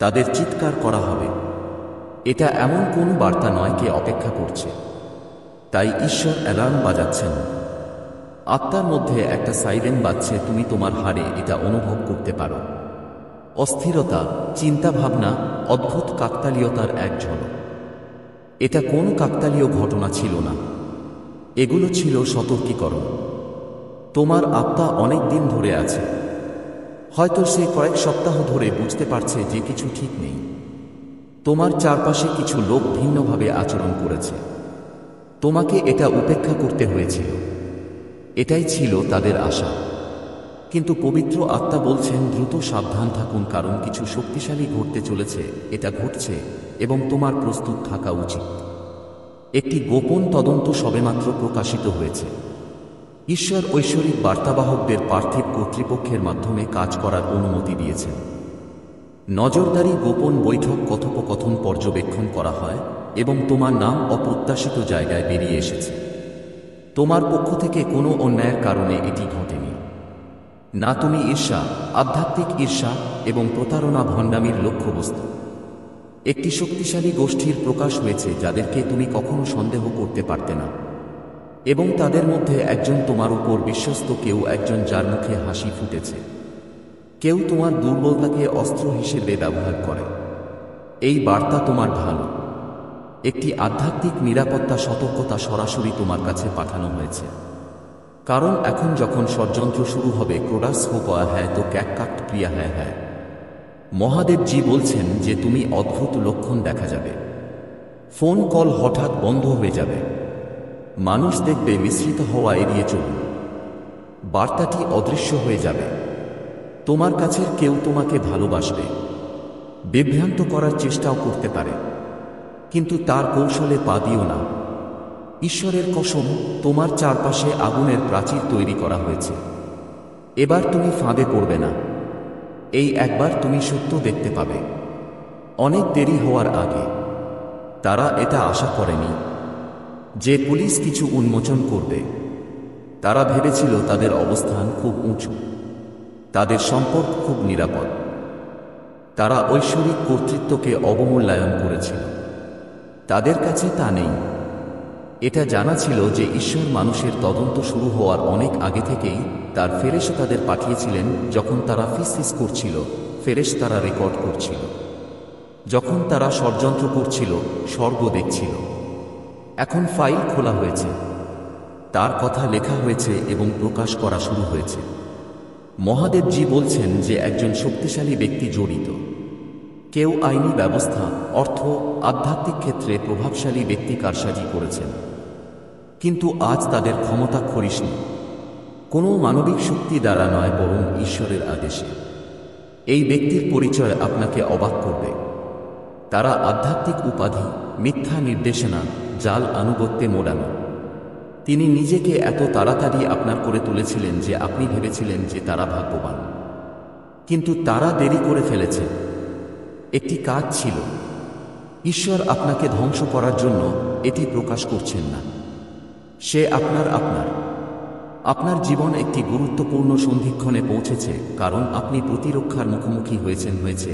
তাদের চিৎকার করা হবে। এটা এমন কোন বার্তা নয় কে অপেক্ষা করছে। তাই ঈশ্বর অ্যালার্ম বাজাচ্ছেন। আত্মার মধ্যে একটা সাইরেন বাজছে, তুমি তোমার হাড়ে এটা অনুভব করতে পারো। অস্থিরতা, চিন্তাভাবনা, অদ্ভুত কাকতালীয়তার এক ঝলক। এটা কোন কাকতালীয় ঘটনা ছিল না, এগুলো ছিল সতর্কীকরণ। তোমার আত্মা অনেক দিন ধরে আছে, হয়তো সে কয়েক সপ্তাহ ধরে বুঝতে পারছে যে কিছু ঠিক নেই। তোমার চারপাশে কিছু লোক ভিন্নভাবে আচরণ করেছে, তোমাকে এটা উপেক্ষা করতে হয়েছিল। এটাই ছিল তাদের আশা। কিন্তু পবিত্র আত্মা বলছেন দ্রুত সাবধান থাকুন, কারণ কিছু শক্তিশালী ঘটতে চলেছে। এটা ঘটছে এবং তোমার প্রস্তুত থাকা উচিত। একটি গোপন তদন্ত সবেমাত্র প্রকাশিত হয়েছে। ঈশ্বর ঐশ্বরিক বার্তাবাহকদের পার্থিব কর্তৃপক্ষের মাধ্যমে কাজ করার অনুমতি দিয়েছেন। নজরদারি গোপন বৈঠক কথোপকথন পর্যবেক্ষণ করা হয় এবং তোমার নাম অপ্রত্যাশিত জায়গায় বেরিয়ে এসেছে। তোমার পক্ষ থেকে কোনো অন্যায়ের কারণে এটি ঘটেনি। না তুমি ঈর্ষা, আধ্যাত্মিক ঈর্ষা এবং প্রতারণা ভণ্ডামির লক্ষ্যবস্তু। একটি শক্তিশালী গোষ্ঠীর প্রকাশ হয়েছে যাদেরকে তুমি কখনো সন্দেহ করতে পারতে না, এবং তাদের মধ্যে একজন তোমার উপর বিশ্বস্ত, কেউ একজন যার মুখে হাসি ফুটেছে, কেউ তোমার দুর্বলতাকে অস্ত্র হিসেবে ব্যবহার করে। এই বার্তা তোমার ভালো। একটি আধ্যাত্মিক নিরাপত্তা সতর্কতা সরাসরি তোমার কাছে পাঠানো হয়েছে। কারণ এখন যখন ষড়যন্ত্র শুরু হবে, ক্রোডাস হো পয়া হ্যায় তো ক্যাককাট প্রিয়া হ্যায় হ্যায়। মহাদেবজি বলছেন যে তুমি অদ্ভুত লক্ষণ দেখা যাবে। ফোন কল হঠাৎ বন্ধ হয়ে যাবে, মানুষ দেখবে, মিশ্রিত হওয়া এড়িয়ে চলুন। বার্তাটি অদৃশ্য হয়ে যাবে। তোমার কাছের কেউ তোমাকে ভালোবাসবে, বিভ্রান্ত করার চেষ্টাও করতে পারে, কিন্তু তার কৌশলে পা দিও না। ঈশ্বরের কসম, তোমার চারপাশে আগুনের প্রাচীর তৈরি করা হয়েছে। এবার তুমি ফাঁদে পড়বে না। এই একবার তুমি সত্য দেখতে পাবে, অনেক দেরি হওয়ার আগে। তারা এটা আশা করেনি যে পুলিশ কিছু উন্মোচন করবে। তারা ভেবেছিল তাদের অবস্থান খুব উঁচু, তাদের সম্পর্ক খুব নিরাপদ। তারা ঐশ্বরিক কর্তৃত্বকে অবমূল্যায়ন করেছিল। তাদের কাছে তা নেই। এটা জানা ছিল যে ঈশ্বর মানুষের তদন্ত শুরু হওয়ার অনেক আগে থেকেই তার ফেরেশতাদের পাঠিয়েছিলেন। যখন তারা ফিসফিস করছিল, ফেরেশতারা রেকর্ড করছিল। যখন তারা ষড়যন্ত্র করছিল, স্বর্গ দেখছিল। এখন ফাইল খোলা হয়েছে, তার কথা লেখা হয়েছে এবং প্রকাশ করা শুরু হয়েছে। মহাদেবজি বলছেন যে একজন শক্তিশালী ব্যক্তি জড়িত। কেউ আইনি ব্যবস্থা, অর্থ, আধ্যাত্মিক ক্ষেত্রে প্রভাবশালী ব্যক্তি কারসাজি করেছেন। কিন্তু আজ তাদের ক্ষমতা ক্ষয়িষ্ণু। কোনো মানবিক শক্তি দ্বারা নয়, বরং ঈশ্বরের আদেশে। এই ব্যক্তির পরিচয় আপনাকে অবাক করবে। তারা আধ্যাত্মিক উপাধি, মিথ্যা নির্দেশনা, জাল আনুগত্যে মোড়ানো। তিনি নিজেকে এত তাড়াতাড়ি আপনার করে তুলেছিলেন যে আপনি ভেবেছিলেন যে তারা ভাগ্যবান। কিন্তু তারা দেরি করে ফেলেছে। একটি কাজ ছিল। ঈশ্বর আপনাকে ধ্বংস করার জন্য এটি প্রকাশ করছেন না। সে আপনার জীবন একটি গুরুত্বপূর্ণ সন্ধিক্ষণে পৌঁছেছে, কারণ আপনি প্রতিরক্ষার মুখোমুখি হয়েছে।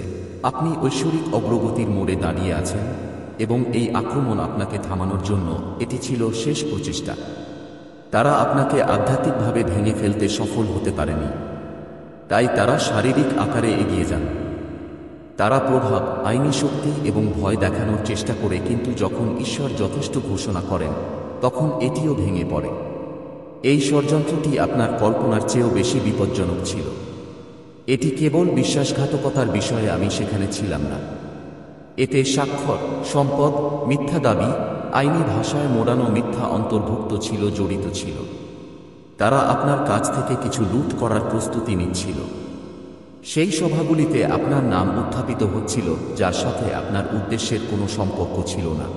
আপনি ঐশ্বরিক অগ্রগতির মোড়ে দাঁড়িয়ে আছেন, এবং এই আক্রমণ আপনাকে থামানোর জন্য এটি ছিল শেষ প্রচেষ্টা। তারা আপনাকে আধ্যাত্মিকভাবে ভেঙে ফেলতে সফল হতে পারেনি, তাই তারা শারীরিক আকারে এগিয়ে যান। তারা প্রভাব, আইনি শক্তি এবং ভয় দেখানোর চেষ্টা করে, কিন্তু যখন ঈশ্বর যথেষ্ট ঘোষণা করেন, তখন এটিও ভেঙে পড়ে। এই ষড়যন্ত্রটি আপনার কল্পনার চেয়েও বেশি বিপজ্জনক ছিল। এটি কেবল বিশ্বাসঘাতকতার বিষয়ে আমি সেখানে ছিলাম না। এতে স্বাক্ষর, সম্পদ, মিথ্যা দাবি, আইনি ভাষায় মোড়ানো মিথ্যা অন্তর্ভুক্ত ছিল, জড়িত ছিল। তারা আপনার কাছ থেকে কিছু লুট করার প্রস্তুতি নিচ্ছিল। সেই সভাগুলিতে আপনার নাম উত্থাপিত হচ্ছিল, যার সাথে আপনার উদ্দেশ্যের কোনো সম্পর্ক ছিল না।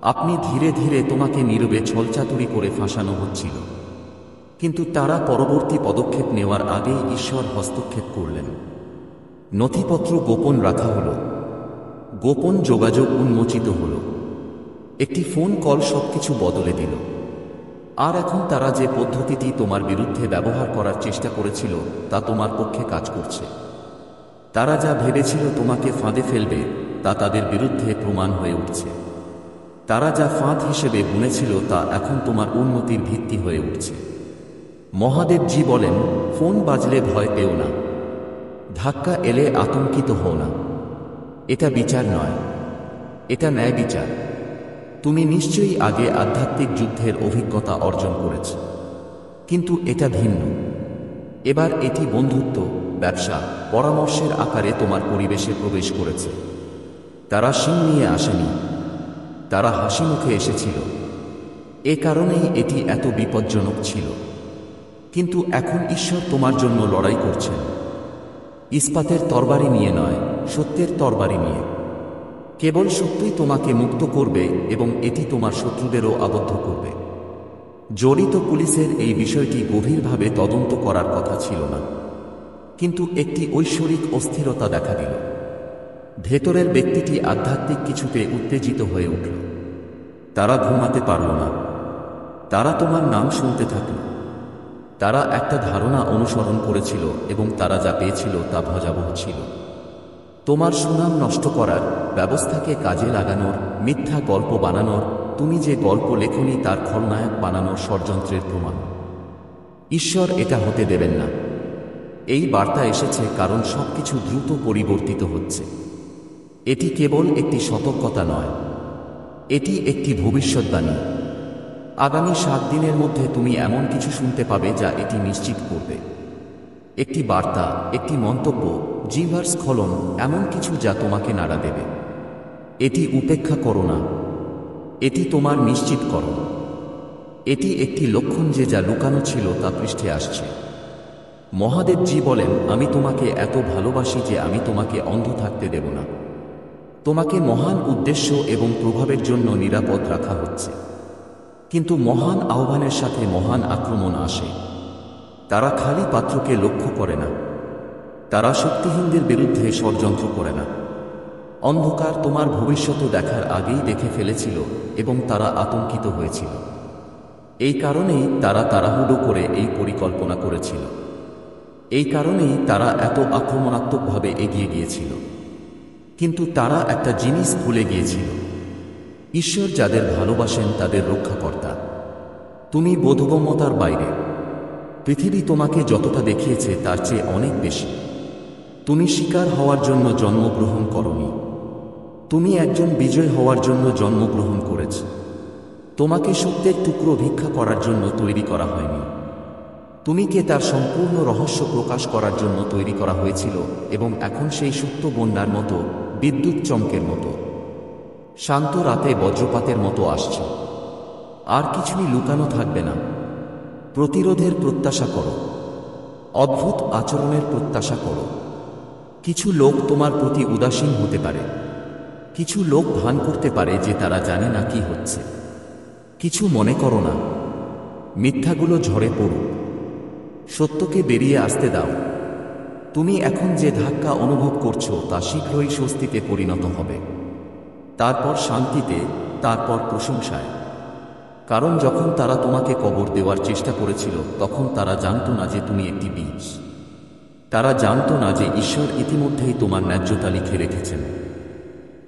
আপনি ধীরে ধীরে তোমাকে নীরবে ছলচাতুরি করে ফাঁসানো হচ্ছিল। কিন্তু তারা পরবর্তী পদক্ষেপ নেওয়ার আগেই ঈশ্বর হস্তক্ষেপ করলেন। নথিপত্র গোপন রাখা হলো, গোপন যোগাযোগ উন্মোচিত হলো। একটি ফোন কল সবকিছু বদলে দিল। আর এখন তারা যে পদ্ধতিটি তোমার বিরুদ্ধে ব্যবহার করার চেষ্টা করেছিল, তা তোমার পক্ষে কাজ করছে। তারা যা ভেবেছিল তোমাকে ফাঁদে ফেলবে তা তাদের বিরুদ্ধে প্রমাণ হয়ে উঠছে। তারা যা ফাঁদ হিসেবে বুনেছিল তা এখন তোমার উন্নতির ভিত্তি হয়ে উঠছে। মহাদেবজি বলেন, ফোন বাজলে ভয় পেও না, ধাক্কা এলে আতঙ্কিত হও না। এটা বিচার নয়, এটা ন্যায় বিচার। তুমি নিশ্চয়ই আগে আধ্যাত্মিক যুদ্ধের অভিজ্ঞতা অর্জন করেছ, কিন্তু এটা ভিন্ন। এবার এটি বন্ধুত্ব, ব্যবসা, পরামর্শের আকারে তোমার পরিবেশে প্রবেশ করেছে। তারা শিং নিয়ে আসেনি, তারা হাসি মুখে এসেছিল। এ কারণেই এটি এত বিপজ্জনক ছিল। কিন্তু এখন ঈশ্বর তোমার জন্য লড়াই করছেন, ইস্পাতের তরবারি নিয়ে নয়, সত্যের তরবারি নিয়ে। কেবল সত্যই তোমাকে মুক্ত করবে এবং এটি তোমার শত্রুদেরও আবদ্ধ করবে। জড়িত পুলিশের এই বিষয়টি গভীরভাবে তদন্ত করার কথা ছিল না, কিন্তু একটি ঐশ্বরিক অস্থিরতা দেখা দিল। ভেতরের ব্যক্তিটি আধ্যাত্মিক কিছুতে উত্তেজিত হয়ে উঠল। তারা ঘুমাতে পারল না, তারা তোমার নাম শুনতে থাকল। তারা একটা ধারণা অনুসরণ করেছিল এবং তারা যা পেয়েছিল তা ভয়াবহ ছিল। তোমার সুনাম নষ্ট করার, ব্যবস্থাকে কাজে লাগানোর, মিথ্যা গল্প বানানোর, তুমি যে গল্প লেখনি তার খলনায়ক বানানোর ষড়যন্ত্রের প্রমাণ। ঈশ্বর এটা হতে দেবেন না। এই বার্তা এসেছে কারণ সবকিছু দ্রুত পরিবর্তিত হচ্ছে। এটি কেবল একটি সতর্কতা নয়, এটি একটি ভবিষ্যদ্বাণী। আগামী 7 দিনের মধ্যে তুমি এমন কিছু শুনতে পাবে যা এটি নিশ্চিত করবে। একটি বার্তা, একটি মন্তব্য, জিহ্বার স্খলন, এমন কিছু যা তোমাকে নাড়া দেবে। এটি উপেক্ষা করো না, এটি তোমার নিশ্চিত করো। এটি একটি লক্ষণ যে যা লুকানো ছিল তা পৃষ্ঠে আসছে। মহাদেবজি বলেন, আমি তোমাকে এত ভালোবাসি যে আমি তোমাকে অন্ধ থাকতে দেব না। তোমাকে মহান উদ্দেশ্য এবং প্রভাবের জন্য নিরাপদ রাখা হচ্ছে। কিন্তু মহান আহ্বানের সাথে মহান আক্রমণ আসে। তারা খালি পাত্রকে লক্ষ্য করে না, তারা শক্তিহীনদের বিরুদ্ধে ষড়যন্ত্র করে না। অন্ধকার তোমার ভবিষ্যৎ দেখার আগেই দেখে ফেলেছিল এবং তারা আতঙ্কিত হয়েছিল। এই কারণেই তারা তাড়াহুড়ো করে এই পরিকল্পনা করেছিল। এই কারণেই তারা এত আক্রমণাত্মকভাবে এগিয়ে গিয়েছিল। কিন্তু তারা একটা জিনিস ভুলে গিয়েছিল, ঈশ্বর যাদের ভালোবাসেন তাদের রক্ষাকর্তা। তুমি বোধগম্যতার বাইরে। পৃথিবী তোমাকে যতটা দেখিয়েছে তার চেয়ে অনেক বেশি। তুমি শিকার হওয়ার জন্য জন্মগ্রহণ করনি, তুমি একজন বিজয় হওয়ার জন্য জন্মগ্রহণ করেছ। তোমাকে সত্যের টুকরো ভিক্ষা করার জন্য তৈরি করা হয়নি। তুমি কে তার সম্পূর্ণ রহস্য প্রকাশ করার জন্য তৈরি করা হয়েছিল এবং এখন সেই সত্য বন্যার মতো, বিদ্যুৎ চমকের মতো, শান্ত রাতে বজ্রপাতের মতো আসছে। আর কিছুই লুকানো থাকবে না। প্রতিরোধের প্রত্যাশা করো, অদ্ভুত আচরণের প্রত্যাশা করো। কিছু লোক তোমার প্রতি উদাসীন হতে পারে, কিছু লোক ভান করতে পারে যে তারা জানে না কি হচ্ছে। কিছু মনে করো না, মিথ্যাগুলো ঝরে পড়ুক, সত্যকে বেরিয়ে আসতে দাও। তুমি এখন যে ধাক্কা অনুভব করছো তা শীঘ্রই স্বস্তিতে পরিণত হবে, তারপর শান্তিতে, তারপর প্রশংসায়। কারণ যখন তারা তোমাকে কবর দেওয়ার চেষ্টা করেছিল তখন তারা জানত না যে তুমি একটি বীজ। তারা জানত না যে ঈশ্বর ইতিমধ্যেই তোমার ন্যায্যতা লিখে রেখেছেন।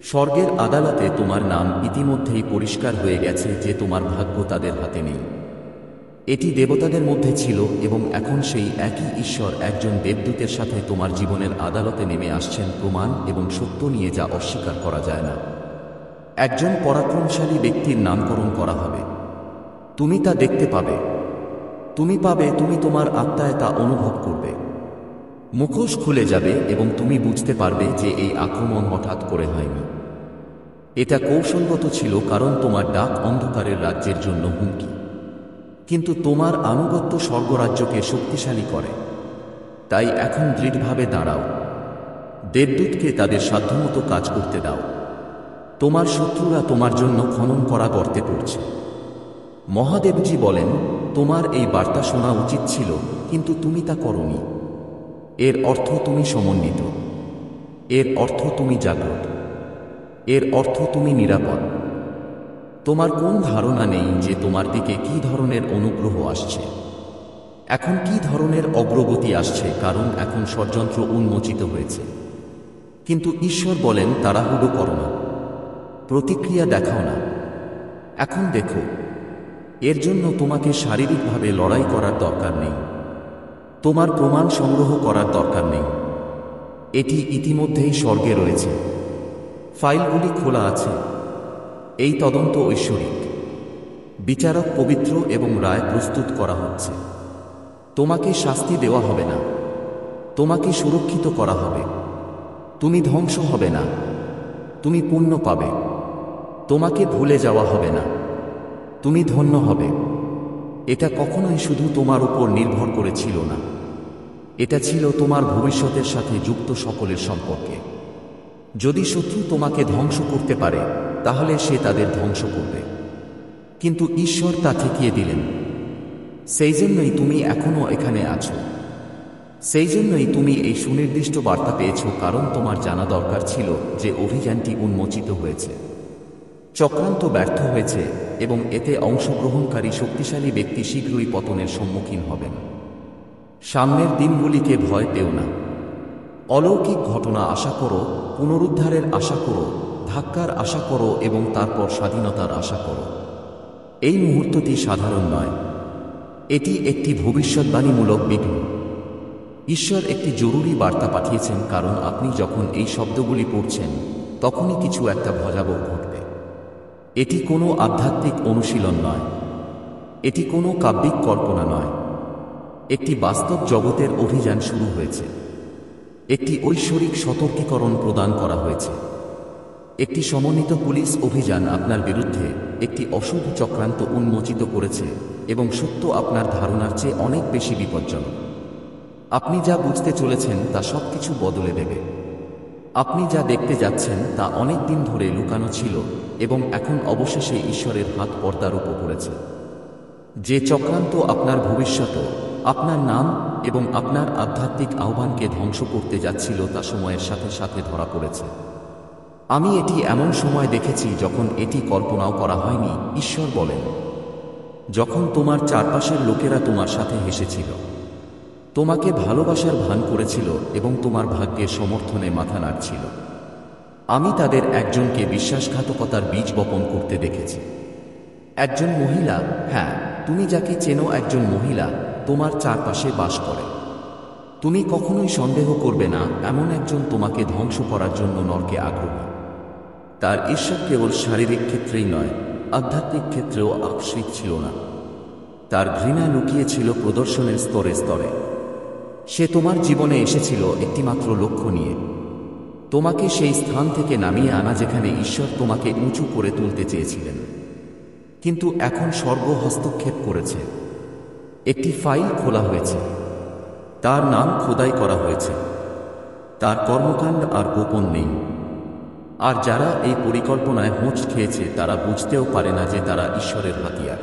স্বর্গের আদালতে তোমার নাম ইতিমধ্যেই পরিষ্কার হয়ে গেছে যে তোমার ভাগ্য তাদের হাতে নেই। এটি দেবতাদের মধ্যে ছিল এবং এখন সেই একই ঈশ্বর একজন দেবদূতের সাথে তোমার জীবনের আদালতে নেমে আসছেন প্রমাণ এবং সত্য নিয়ে, যা অস্বীকার করা যায় না। একজন পরাক্রমশালী ব্যক্তির নামকরণ করা হবে। তুমি তা দেখতে পাবে, তুমি পাবে, তুমি তোমার আত্মায় তা অনুভব করবে। মুখোশ খুলে যাবে এবং তুমি বুঝতে পারবে যে এই আক্রমণ হঠাৎ করে হয়নি। এটা কৌশলগত ছিল, কারণ তোমার ডাক অন্ধকারের রাজ্যের জন্য হুমকি। কিন্তু তোমার আনুগত্য স্বর্গরাজ্যকে শক্তিশালী করে। তাই এখন দৃঢ়ভাবে দাঁড়াও। দেবদূতকে তাদের সাধ্যমতো কাজ করতে দাও। তোমার শত্রুরা তোমার জন্য খনন করা গর্তে পড়ছে। মহাদেবজি বলেন, তোমার এই বার্তা শোনা উচিত ছিল, কিন্তু তুমি তা করনি। এর অর্থ তুমি সমন্বিত, এর অর্থ তুমি জাগ্রত, এর অর্থ তুমি নিরাপদ। তোমার কোন ধারণা নেই যে তোমার দিকে কি ধরনের অনুগ্রহ আসছে, এখন কি ধরনের অগ্রগতি আসছে, কারণ এখন ষড়যন্ত্র উন্মোচিত হয়েছে। কিন্তু ঈশ্বর বলেন তাড়াহুড়ো করো না, প্রতিক্রিয়া দেখাও না। এখন দেখো, এর জন্য তোমাকে শারীরিকভাবে লড়াই করার দরকার নেই, তোমার প্রমাণ সংগ্রহ করার দরকার নেই। এটি ইতিমধ্যেই স্বর্গে রয়েছে, ফাইলগুলি খোলা আছে। এই তদন্ত ঐশ্বরিক, বিচারক পবিত্র এবং রায় প্রস্তুত করা হচ্ছে। তোমাকে শাস্তি দেওয়া হবে না, তোমাকে সুরক্ষিত করা হবে। তুমি ধ্বংস হবে না, তুমি পুণ্য পাবে। তোমাকে ভুলে যাওয়া হবে না, তুমি ধন্য হবে। এটা কখনোই শুধু তোমার উপর নির্ভর করেছিল না, এটা ছিল তোমার ভবিষ্যতের সাথে যুক্ত সকলের সম্পর্কে। যদি শত্রু তোমাকে ধ্বংস করতে পারে, তাহলে সে তাদের ধ্বংস করবে, কিন্তু ঈশ্বর তা ঠেকিয়ে দিলেন। সেই জন্যই তুমি এখনো এখানে আছো, সেই জন্যই তুমি এই সুনির্দিষ্ট বার্তা পেয়েছ, কারণ তোমার জানা দরকার ছিল যে অভিযানটি উন্মোচিত হয়েছে, চক্রান্ত ব্যর্থ হয়েছে এবং এতে অংশগ্রহণকারী শক্তিশালী ব্যক্তি শীঘ্রই পতনের সম্মুখীন হবেন। সামনের দিনগুলিকে ভয় পেও না। অলৌকিক ঘটনা আশা করো, পুনরুদ্ধারের আশা করো, ধাক্কার আশা করো এবং তারপর স্বাধীনতার আশা করো। এই মুহূর্তটি সাধারণ নয়, এটি একটি ভবিষ্যদ্বাণীমূলক বিঘ্ন। ঈশ্বর একটি জরুরি বার্তা পাঠিয়েছেন, কারণ আপনি যখন এই শব্দগুলি পড়ছেন তখনই কিছু একটা ভয়াবহ ঘটবে। এটি কোনো আধ্যাত্মিক অনুশীলন নয়, এটি কোনো কাব্যিক কল্পনা নয়, একটি বাস্তব জগতের অভিযান শুরু হয়েছে। একটি ঐশ্বরিক সতর্কীকরণ প্রদান করা হয়েছে। একটি সমন্বিত পুলিশ অভিযান আপনার বিরুদ্ধে একটি অশুভ চক্রান্ত উন্মোচিত করেছে এবং সত্য আপনার ধারণার চেয়ে অনেক বেশি বিপজ্জনক। আপনি যা বুঝতে চলেছেন তা সবকিছু বদলে দেবে। আপনি যা দেখতে যাচ্ছেন তা অনেক দিন ধরে লুকানো ছিল এবং এখন অবশেষে ঈশ্বরের হাত পর্দার উপর পড়েছে। যে চক্রান্ত আপনার ভবিষ্যৎ, আপনার নাম এবং আপনার আধ্যাত্মিক আহ্বানকে ধ্বংস করতে যাচ্ছিল তা সময়ের সাথে সাথে ধরা পড়েছে। আমি এটি এমন সময় দেখেছি যখন এটি কল্পনাও করা হয়নি, ঈশ্বর বলেন। যখন তোমার চারপাশের লোকেরা তোমার সাথে হেসেছিল, তোমাকে ভালোবাসার ভান করেছিল এবং তোমার ভাগ্যের সমর্থনে মাথা নাড়ছিল, আমি তাদের একজনকে বিশ্বাসঘাতকতার বীজ বপন করতে দেখেছি। একজন মহিলা, হ্যাঁ, তুমি যাকে চেনো, একজন মহিলা তোমার চারপাশে বাস করে। তুমি কখনোই সন্দেহ করবে না এমন একজন তোমাকে ধ্বংস করার জন্য নরকে আগ্রহী। তার ঈশ্বর কেবল শারীরিক ক্ষেত্রেই নয়, আধ্যাত্মিক ক্ষেত্রেও আকস্মিক ছিল না। তার ঘৃণা লুকিয়েছিল প্রদর্শনের স্তরে স্তরে। সে তোমার জীবনে এসেছিল একটিমাত্র লক্ষ্য নিয়ে, তোমাকে সেই স্থান থেকে নামিয়ে আনা যেখানে ঈশ্বর তোমাকে উঁচু করে তুলতে চেয়েছিলেন। কিন্তু এখন স্বর্গ হস্তক্ষেপ করেছে। একটি ফাইল খোলা হয়েছে, তার নাম খোদাই করা হয়েছে, তার কর্মকাণ্ড আর গোপন নেই। আর যারা এই পরিকল্পনায় হোঁচ খেয়েছে তারা বুঝতেও পারে না যে তারা ঈশ্বরের হাতিয়ার।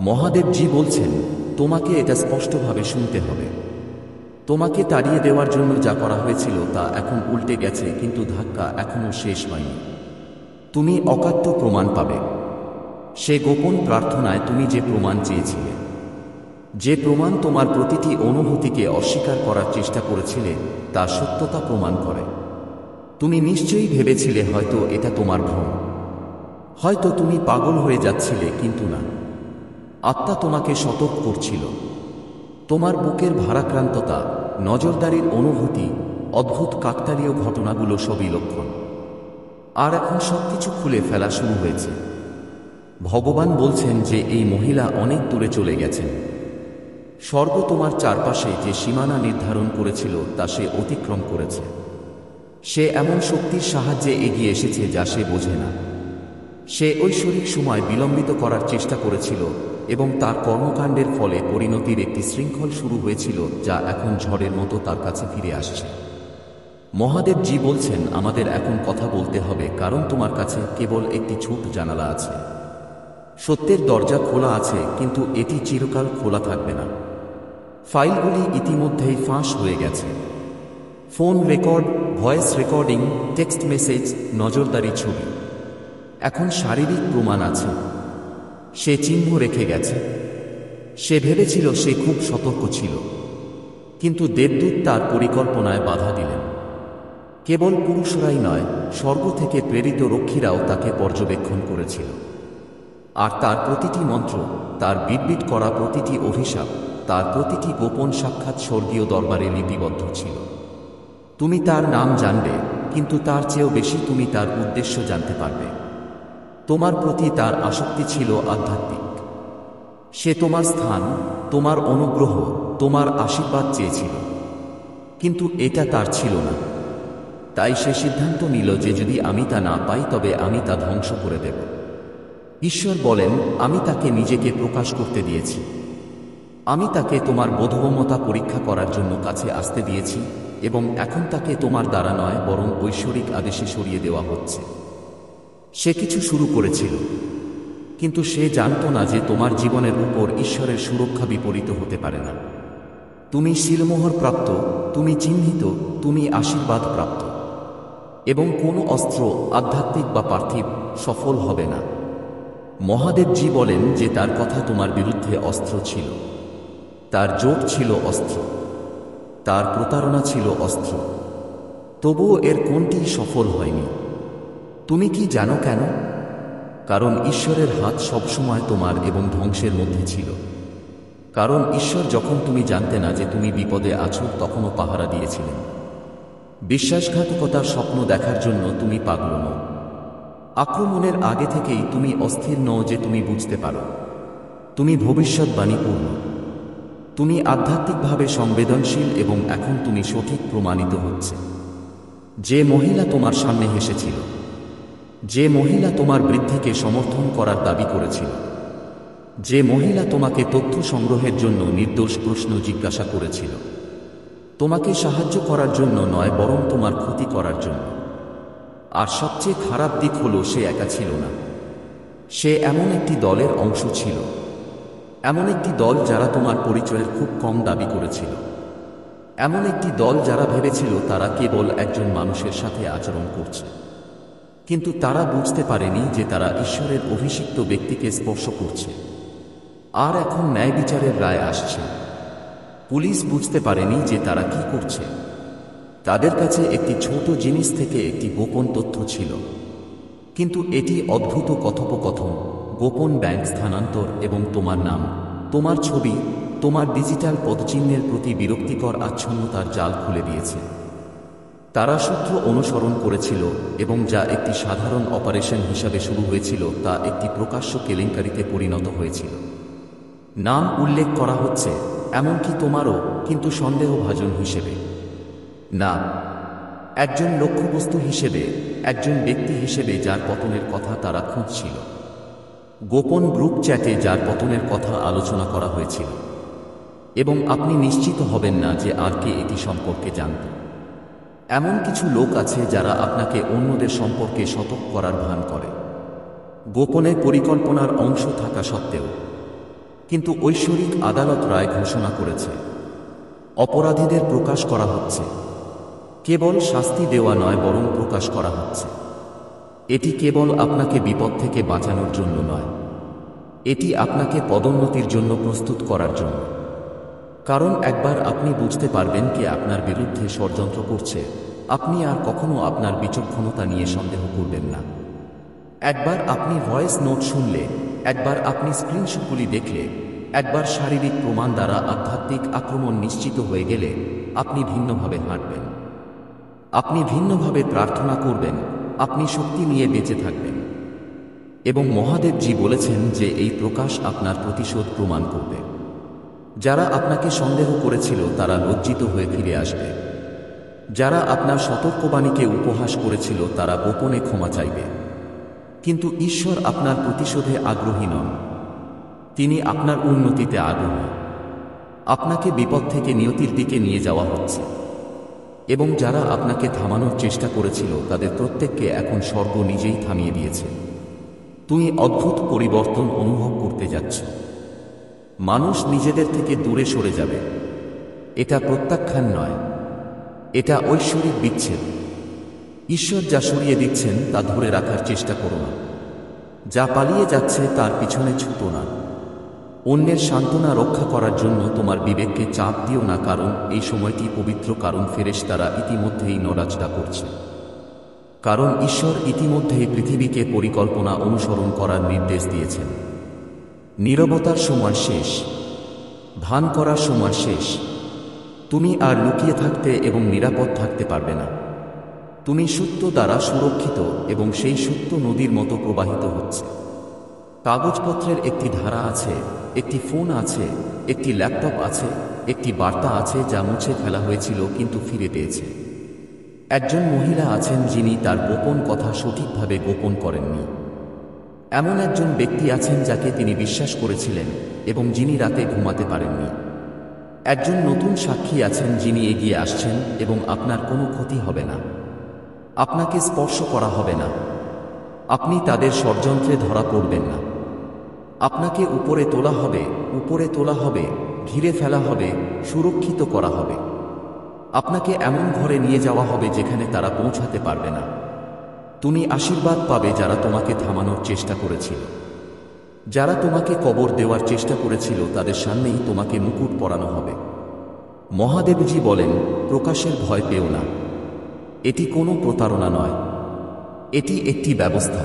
মহাদেবজি বলছেন, তোমাকে এটা স্পষ্টভাবে শুনতে হবে। তোমাকে তাড়িয়ে দেওয়ার জন্য যা করা হয়েছিল তা এখন উল্টে গেছে, কিন্তু ধাক্কা এখনও শেষ হয়নি। তুমি অকাট্য প্রমাণ পাবে। সে গোপন প্রার্থনায় তুমি যে প্রমাণ চেয়েছিলে, যে প্রমাণ তোমার প্রতিটি অনুভূতিকে অস্বীকার করার চেষ্টা করেছিলে, তার সত্যতা প্রমাণ করে। তুমি নিশ্চয়ই ভেবেছিলে হয়তো এটা তোমার ভ্রম, হয়তো তুমি পাগল হয়ে যাচ্ছিলে, কিন্তু না। আত্মা তোমাকে সতর্ক করছিল। তোমার বুকের ভারাক্রান্ততা, নজরদারির অনুভূতি, অদ্ভুত কাকতালীয় ঘটনাগুলো সবই লক্ষণ। আর এখন সবকিছু খুলে ফেলা শুরু হয়েছে। ভগবান বলছেন যে এই মহিলা অনেক দূরে চলে গেছেন। স্বর্গ তোমার চারপাশে যে সীমানা নির্ধারণ করেছিল তা সে অতিক্রম করেছে। সে এমন শক্তির সাহায্যে এগিয়ে এসেছে যা সে বোঝে না। সে ঐশ্বরিক সময় বিলম্বিত করার চেষ্টা করেছিল এবং তার কর্মকাণ্ডের ফলে পরিণতির একটি শৃঙ্খল শুরু হয়েছিল যা এখন ঝড়ের মতো তার কাছে ফিরে আসছে। মহাদেবজি বলছেন, আমাদের এখন কথা বলতে হবে, কারণ তোমার কাছে কেবল একটি ছোট জানালা আছে। সত্যের দরজা খোলা আছে, কিন্তু এটি চিরকাল খোলা থাকবে না। ফাইলগুলি ইতিমধ্যেই ফাঁস হয়ে গেছে। Phone record, voice recording, text message, নজরদারি ছবি। এখন শারীরিক প্রমাণ আছে। সে চিহ্ন রেখে গেছে। সে ভেবেছিল সে খুব সতর্ক ছিল, কিন্তু দেবদূত তার পরিকল্পনায় বাধা দিলেন। কেবল পুরুষরাই নয়, স্বর্গ থেকে প্রেরিত রক্ষীরাও তাকে পর্যবেক্ষণ করেছিল। আর তার প্রতিটি মন্ত্র, তার বিড়বিড় করা প্রতিটি অভিশাপ, তার প্রতিটি গোপন সাক্ষাৎ স্বর্গীয় দরবারে লিপিবদ্ধ ছিল। তুমি তার নাম জানবে, কিন্তু তার চেয়েও বেশি তুমি তার উদ্দেশ্য জানতে পারবে। তোমার প্রতি তার আসক্তি ছিল আধ্যাত্মিক। সে তোমার স্থান, তোমার অনুগ্রহ, তোমার আশীর্বাদ চেয়েছিল, কিন্তু এটা তার ছিল না। তাই সে সিদ্ধান্ত নিল যে যদি আমি তা না পাই তবে আমি তা ধ্বংস করে দেব। ঈশ্বর বলেন, আমি তাকে নিজেকে প্রকাশ করতে দিয়েছি। আমি তাকে তোমার বোধগম্যতা পরীক্ষা করার জন্য কাছে আসতে দিয়েছি, এবং এখন তাকে তোমার দ্বারা নয় বরং ঐশ্বরিক আদেশে সরিয়ে দেওয়া হচ্ছে। সে কিছু শুরু করেছিল, কিন্তু সে জানত না যে তোমার জীবনের উপর ঈশ্বরের সুরক্ষা বিপরীত হতে পারে না। তুমি শিলমোহর প্রাপ্ত, তুমি চিহ্নিত, তুমি আশীর্বাদ প্রাপ্ত, এবং কোনো অস্ত্র, আধ্যাত্মিক বা পার্থিব, সফল হবে না। মহাদেবজি বলেন যে তার কথা তোমার বিরুদ্ধে অস্ত্র ছিল, তার জোট ছিল অস্ত্র, তার প্রতারণা ছিল অস্ত্র, তবুও এর কোনটিই সফল হয়নি। তুমি কি জানো কেন? কারণ ঈশ্বরের হাত সবসময় তোমার এবং ধ্বংসের মধ্যে ছিল। কারণ ঈশ্বর যখন তুমি জানতে না যে তুমি বিপদে আছো তখনও পাহারা দিয়েছিলেন। বিশ্বাসঘাতকতার স্বপ্ন দেখার জন্য তুমি পাগল নও। আক্রমণের আগে থেকেই তুমি অস্থির নও যে তুমি বুঝতে পারো। তুমি ভবিষ্যৎবাণীপূর্ণ, তুমি আধ্যাত্মিকভাবে সংবেদনশীল, এবং এখন তুমি সঠিক প্রমাণিত হচ্ছে। যে মহিলা তোমার সামনে হেসেছিল, যে মহিলা তোমার বৃদ্ধিকে সমর্থন করার দাবি করেছিল, যে মহিলা তোমাকে তথ্য সংগ্রহের জন্য নির্দোষ প্রশ্ন জিজ্ঞাসা করেছিল, তোমাকে সাহায্য করার জন্য নয় বরং তোমার ক্ষতি করার জন্য। আর সবচেয়ে খারাপ দিক হলো সে একা ছিল না। সে এমন একটি দলের অংশ ছিল, এমন একটি দল যারা তোমার পরিচয়ের খুব কম দাবি করেছিল, এমন একটি দল যারা ভেবেছিল তারা কেবল একজন মানুষের সাথে আচরণ করছে, কিন্তু তারা বুঝতে পারেনি যে তারা ঈশ্বরের অভিষিক্ত ব্যক্তিকে স্পর্শ করছে। আর এখন ন্যায় বিচারের রায় আসছে। পুলিশ বুঝতে পারেনি যে তারা কি করছে। তাদের কাছে একটি ছোট জিনিস থেকে একটি গোপন তথ্য ছিল, কিন্তু এটি অদ্ভুত কথোপকথন, গোপন ব্যাংক স্থানান্তর এবং তোমার নাম, তোমার ছবি, তোমার ডিজিটাল পদচিহ্নের প্রতি বিরক্তিকর আচ্ছন্নতার জাল খুলে দিয়েছে। তারা সূত্র অনুসরণ করেছিল, এবং যা একটি সাধারণ অপারেশন হিসাবে শুরু হয়েছিল তা একটি প্রকাশ্য কেলেঙ্কারিতে পরিণত হয়েছিল। নাম উল্লেখ করা হচ্ছে, এমনকি তোমারও, কিন্তু সন্দেহভাজন হিসেবে না। একজন লক্ষ্যবস্তু হিসেবে, একজন ব্যক্তি হিসেবে যার পতনের কথা তারা খুঁজছিল। গোপন গ্রুপ চ্যাটে যার পতনের কথা আলোচনা করা হয়েছিল, এবং আপনি নিশ্চিত হবেন না যে আর কে এটি সম্পর্কে জানত। এমন কিছু লোক আছে যারা আপনাকে অন্যদের সম্পর্কে সতর্ক করার ভান করে, গোপনে পরিকল্পনার অংশ থাকা সত্ত্বেও। কিন্তু ঐশ্বরিক আদালত রায় ঘোষণা করেছে, অপরাধীদের প্রকাশ করা হচ্ছে। কেবল শাস্তি দেওয়া নয় বরং প্রকাশ করা হচ্ছে। এটি কেবল আপনাকে বিপদ থেকে বাঁচানোর জন্য নয়, এটি আপনাকে পদোন্নতির জন্য প্রস্তুত করার জন্য। কারণ একবার আপনি বুঝতে পারবেন কে আপনার বিরুদ্ধে ষড়যন্ত্র করছে, আপনি আর কখনো আপনার বিচক্ষণতা নিয়ে সন্দেহ করবেন না। একবার আপনি ভয়েস নোট শুনলে, একবার আপনি স্ক্রিনশটগুলি দেখলে, একবার শারীরিক প্রমাণ দ্বারা আধ্যাত্মিক আক্রমণ নিশ্চিত হয়ে গেলে, আপনি ভিন্নভাবে হাঁটবেন, আপনি ভিন্নভাবে প্রার্থনা করবেন, আপনি শক্তি নিয়ে বেঁচে থাকবেন। এবং মহাদেবজি বলেছেন যে এই প্রকাশ আপনার প্রতিশোধ প্রমাণ করবে। যারা আপনাকে সন্দেহ করেছিল তারা লজ্জিত হয়ে ফিরে আসবে। যারা আপনার সতর্কবাণীকে উপহাস করেছিল তারা গোপনে ক্ষমা চাইবে। কিন্তু ঈশ্বর আপনার প্রতিশোধে আগ্রহী নন, তিনি আপনার উন্নতিতে আগ্রহী। আপনাকে বিপদ থেকে নিয়তির দিকে নিয়ে যাওয়া হচ্ছে, এবং যারা আপনাকে থামানোর চেষ্টা করেছিল তাদের প্রত্যেককে এখন স্বর্গ নিজেই থামিয়ে দিয়েছে। তুমি অদ্ভুত পরিবর্তন অনুভব করতে যাচ্ছ। মানুষ নিজেদের থেকে দূরে সরে যাবে। এটা প্রত্যাখ্যান নয়, এটা ঐশ্বরিক বিচ্ছেদ। ঈশ্বর যা সরিয়ে দিচ্ছেন তা ধরে রাখার চেষ্টা করো না। যা পালিয়ে যাচ্ছে তার পিছনে ছুটো না। অন্যের সান্ত্বনা রক্ষা করার জন্য তোমার বিবেককে চাপ দিও না, কারণ এই সময়টি পবিত্র, কারণ ফেরেশতারা ইতিমধ্যেই নড়াচড়া করছে। কারণ ঈশ্বর ইতিমধ্যেই পৃথিবীকে পরিকল্পনা অনুসরণ করার নির্দেশ দিয়েছেন। নীরবতার সময় শেষ, ধ্যান করার সময় শেষ। তুমি আর লুকিয়ে থাকতে এবং নিরাপদ থাকতে পারবে না। তুমি সত্য দ্বারা সুরক্ষিত এবং সেই সত্য নদীর মতো প্রবাহিত হচ্ছে। কাগজপত্রের একটি ধারা আছে, একটি ফোন আছে, একটি ল্যাপটপ আছে, একটি বার্তা আছে যা মুছে ফেলা হয়েছিল কিন্তু ফিরে পেয়েছে। একজন মহিলা আছেন যিনি তার গোপন কথা সঠিকভাবে গোপন করেননি। এমন একজন ব্যক্তি আছেন যাকে তিনি বিশ্বাস করেছিলেন এবং যিনি রাতে ঘুমাতে পারেননি। একজন নতুন সাক্ষী আছেন যিনি এগিয়ে আসছেন এবং আপনার কোনো ক্ষতি হবে না, আপনাকে স্পর্শ করা হবে না, আপনি তাদের ষড়যন্ত্রে ধরা পড়বেন না। আপনাকে উপরে তোলা হবে, উপরে তোলা হবে, ঘিরে ফেলা হবে, সুরক্ষিত করা হবে। আপনাকে এমন ঘরে নিয়ে যাওয়া হবে যেখানে তারা পৌঁছাতে পারবে না। তুমি আশীর্বাদ পাবে যারা তোমাকে থামানোর চেষ্টা করেছিল, যারা তোমাকে কবর দেওয়ার চেষ্টা করেছিল তাদের সামনেই তোমাকে মুকুট পরানো হবে। মহাদেবজি বলেন, প্রকাশের ভয় পেও না। এটি কোনো প্রতারণা নয়, এটি একটি ব্যবস্থা।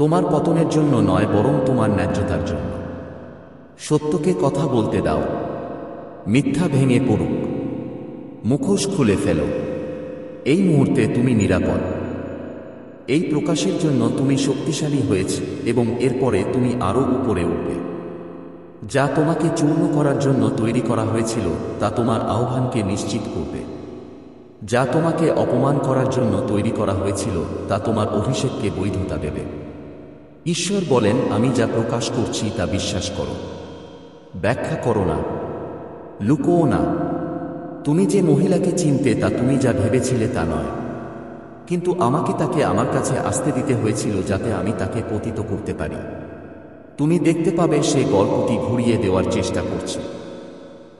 তোমার পতনের জন্য নয়, বরং তোমার ন্যায্যতার জন্য। সত্যকে কথা বলতে দাও, মিথ্যা ভেঙে পড়ুক, মুখোশ খুলে ফেলো। এই মুহূর্তে তুমি নিরাপদ। এই প্রকাশের জন্য তুমি শক্তিশালী হয়েছে এবং এরপরে তুমি আরও উপরে উঠবে। যা তোমাকে চূর্ণ করার জন্য তৈরি করা হয়েছিল তা তোমার আহ্বানকে নিশ্চিত করবে। যা তোমাকে অপমান করার জন্য তৈরি করা হয়েছিল তা তোমার অভিষেককে বৈধতা দেবে। ঈশ্বর বলেন, আমি যা প্রকাশ করছি তা বিশ্বাস করো, ব্যাখ্যা করো না, লুকোও না। তুমি যে মহিলাকে চিনতে তা তুমি যা ভেবেছিলে তা নয়, কিন্তু আমাকে তাকে আমার কাছে আসতে দিতে হয়েছিল যাতে আমি তাকে পতিত করতে পারি। তুমি দেখতে পাবে সে গল্পটি ঘুরিয়ে দেওয়ার চেষ্টা করছে।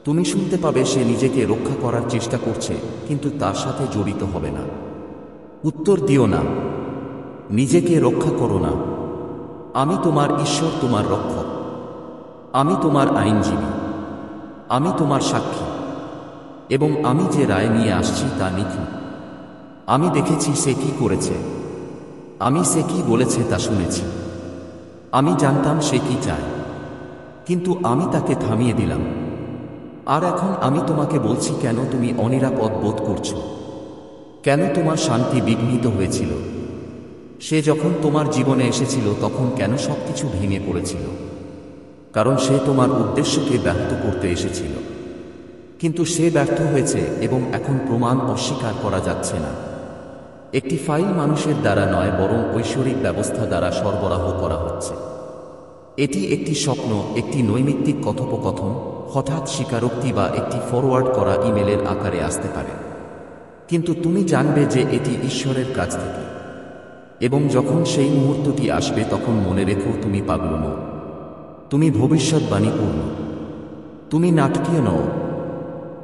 তুমি শুনতে পাবে সে নিজেকে রক্ষা করার চেষ্টা করছে, কিন্তু তার সাথে জড়িত হবে না। উত্তর দিও না, নিজেকে রক্ষা করো না। আমি তোমার ঈশ্বর, তোমার রক্ষক। আমি তোমার আইনজীবী, আমি তোমার সাক্ষী, এবং আমি যে রায় নিয়ে আসছি তা নিখুঁত। আমি দেখেছি সে কি করেছে, আমি সে কি বলেছে তা শুনেছি। আমি জানতাম সে কি চায়, কিন্তু আমি তাকে থামিয়ে দিলাম। আর এখন আমি তোমাকে বলছি, কেন তুমি অনিরাপদ বোধ করছো, কেন তোমার শান্তি বিঘ্নিত হয়েছিল। সে যখন তোমার জীবনে এসেছিল তখন কেন সবকিছু ভেঙে পড়েছিল? কারণ সে তোমার উদ্দেশ্যকে ব্যাহত করতে এসেছিল, কিন্তু সে ব্যর্থ হয়েছে এবং এখন প্রমাণ অস্বীকার করা যাচ্ছে না। একটি ফাইল মানুষের দ্বারা নয়, বরং ঐশ্বরিক ব্যবস্থা দ্বারা সরবরাহ করা হচ্ছে। এটি একটি স্বপ্ন, একটি নৈমিত্তিক কথোপকথন, হঠাৎ স্বীকারোক্তি বা একটি ফরওয়ার্ড করা ইমেলের আকারে আসতে পারে, কিন্তু তুমি জানবে যে এটি ঈশ্বরের কাছ থেকে। এবং যখন সেই মুহূর্তটি আসবে তখন মনে রেখো, তুমি পাগল নও, তুমি ভবিষ্যৎবাণীপূর্ণ, তুমি নাটকীয় নও,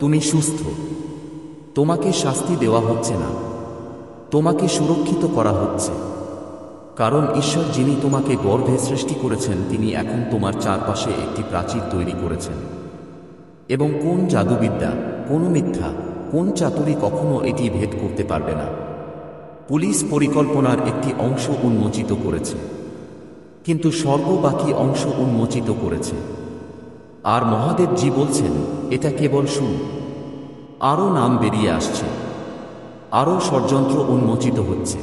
তুমি সুস্থ। তোমাকে শাস্তি দেওয়া হচ্ছে না, তোমাকে সুরক্ষিত করা হচ্ছে। কারণ ঈশ্বর যিনি তোমাকে গর্ভে সৃষ্টি করেছেন তিনি এখন তোমার চারপাশে একটি প্রাচীর তৈরি করেছেন। এবং কোন জাদুবিদ্যা, কোন মিথ্যা, কোন চাতুরি কখনো এটি ভেদ করতে পারবে না। পুলিশ পরিকল্পনার একটি অংশ উন্মোচিত করেছে, কিন্তু স্বর্গ বাকি অংশ উন্মোচিত করেছে। আর মহাদেবজি বলছেন, এটা কেবল শুরু। আরও নাম বেরিয়ে আসছে, আরও ষড়যন্ত্র উন্মোচিত হচ্ছে।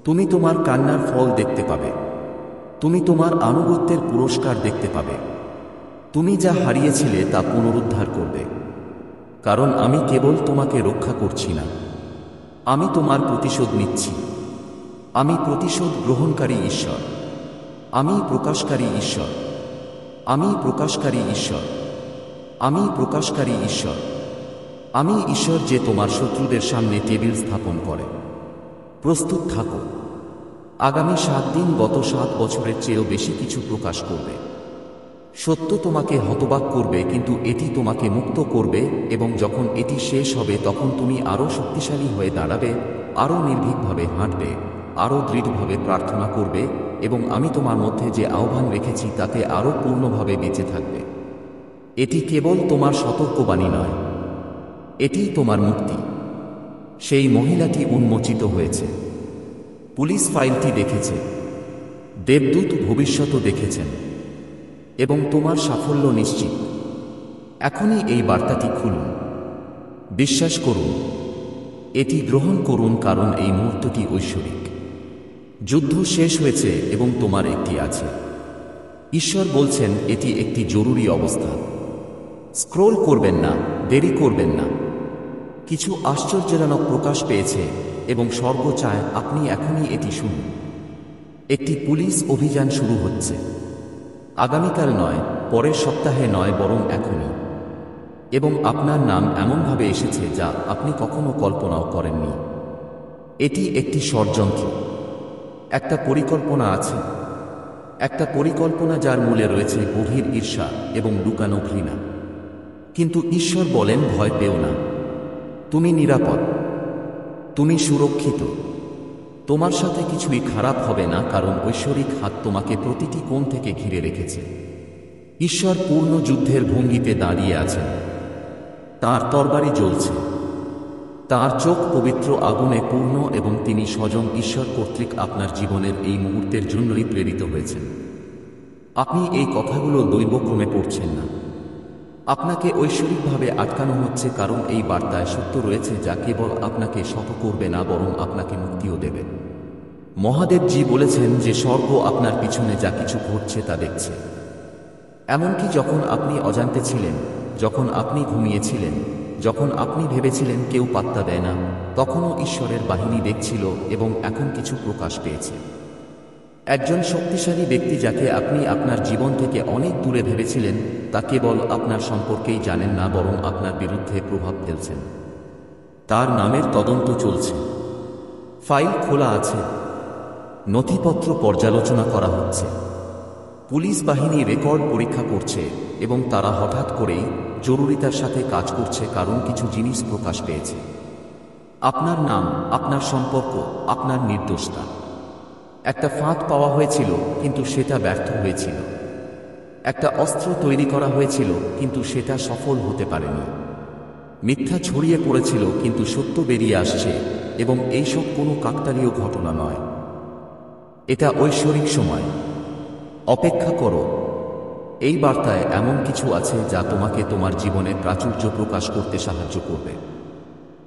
তুমি তোমার কান্নার ফল দেখতে পাবে, তুমি তোমার আনুগত্যের পুরস্কার দেখতে পাবে। তুমি যা হারিয়েছিলে তা পুনরুদ্ধার করবে। কারণ আমি কেবল তোমাকে রক্ষা করছি না, আমি তোমার প্রতিশোধ নিচ্ছি। আমি প্রতিশোধ গ্রহণকারী ঈশ্বর, আমি প্রকাশকারী ঈশ্বর, আমি প্রকাশকারী ঈশ্বর, আমি প্রকাশকারী ঈশ্বর। আমি ঈশ্বর যে তোমার শত্রুদের সামনে টেবিল স্থাপন করে। প্রস্তুত থাকো, আগামী 7 দিন গত 7 বছরের চেয়েও বেশি কিছু প্রকাশ করবে। সত্য তোমাকে হতবাক করবে, কিন্তু এটি তোমাকে মুক্ত করবে, এবং যখন এটি শেষ হবে তখন তুমি আরও শক্তিশালী হয়ে দাঁড়াবে, আরও নির্ভীকভাবে হাঁটবে, আরও দৃঢ়ভাবে প্রার্থনা করবে এবং আমি তোমার মধ্যে যে আহ্বান রেখেছি তাতে আরও পূর্ণভাবে বেঁচে থাকবে। এটি কেবল তোমার সতর্কবাণী নয়, এটিই তোমার মুক্তি। সেই মহিলাটি উন্মোচিত হয়েছে। পুলিশ ফাইলটি দেখেছে, দেবদূত ভবিষ্যৎও দেখেছেন, এবং তোমার সাফল্য নিশ্চিত। এখনই এই বার্তাটি খুলুন, বিশ্বাস করুন, এটি গ্রহণ করুন, কারণ এই মুহূর্তটি ঐশ্বরিক। যুদ্ধ শেষ হয়েছে এবং তোমার একটি আছে। ঈশ্বর বলছেন এটি একটি জরুরি অবস্থা। স্ক্রোল করবেন না, দেরি করবেন না। কিছু আশ্চর্যজনক প্রকাশ পেয়েছে এবং স্বর্গ চায় আপনি এখনই এটি শুনুন। একটি পুলিশ অভিযান শুরু হচ্ছে। আগামীকাল নয়, পরের সপ্তাহে নয়, বরং এখনই। এবং আপনার নাম এমনভাবে এসেছে যা আপনি কখনো কল্পনাও করেননি। এটি একটি ষড়যন্ত্র। একটা পরিকল্পনা আছে, একটা পরিকল্পনা যার মূলে রয়েছে গভীর ঈর্ষা এবং লুকানো ঘৃণা। কিন্তু ঈশ্বর বলেন ভয় পেও না, তুমি নিরাপদ, তুমি সুরক্ষিত। তোমার সাথে কিছুই খারাপ হবে না, কারণ ঐশ্বরিক হাত তোমাকে প্রতিটি কোণ থেকে ঘিরে রেখেছে। ঈশ্বর পূর্ণ যুদ্ধের ভঙ্গিতে দাঁড়িয়ে আছেন। তাঁর তরবারি জ্বলছে, তাঁর চোখ পবিত্র আগুনে পূর্ণ, এবং তিনি স্বয়ং ঈশ্বর কর্তৃক আপনার জীবনের এই মুহূর্তের জন্যই প্রেরিত হয়েছেন। আপনি এই কথাগুলো দৈবক্রমে পড়ছেন না, আপনাকে ঐশ্বরিকভাবে আটকানো হচ্ছে, কারণ এই বার্তায় সত্য রয়েছে যা কেবল আপনাকে শত করবে না, বরং আপনাকে মুক্তিও দেবে। মহাদেবজি বলেছেন যে স্বর্গ আপনার পিছনে যা কিছু ঘটছে তা দেখছে। এমনকি যখন আপনি অজান্তে ছিলেন, যখন আপনি ঘুমিয়েছিলেন, যখন আপনি ভেবেছিলেন কেউ পাত্তা দেয় না, তখনও ঈশ্বরের বাহিনী দেখছিল এবং এখন কিছু প্রকাশ পেয়েছে। একজন শক্তিশালী ব্যক্তি যাকে আপনি আপনার জীবন থেকে অনেক দূরে ভেবেছিলেন, তা কেবল আপনার সম্পর্কেই জানেন না, বরং আপনার বিরুদ্ধে প্রভাব ফেলছেন। তার নামের তদন্ত চলছে, ফাইল খোলা আছে, নথিপত্র পর্যালোচনা করা হচ্ছে, পুলিশ বাহিনী রেকর্ড পরীক্ষা করছে, এবং তারা হঠাৎ করেই জরুরিতার সাথে কাজ করছে, কারণ কিছু জিনিস প্রকাশ পেয়েছে। আপনার নাম, আপনার সম্পর্ক, আপনার নির্দোষতা। একটা ফাঁদ পাওয়া হয়েছিল, কিন্তু সেটা ব্যর্থ হয়েছিল। একটা অস্ত্র তৈরি করা হয়েছিল, কিন্তু সেটা সফল হতে পারেনি। মিথ্যা ছড়িয়ে পড়েছিল, কিন্তু সত্য বেরিয়ে আসছে, এবং এইসব কোনো কাকতালীয় ঘটনা নয়। এটা ঐশ্বরিক সময়। অপেক্ষা করো, এই বার্তায় এমন কিছু আছে যা তোমাকে তোমার জীবনে প্রাচুর্য প্রকাশ করতে সাহায্য করবে।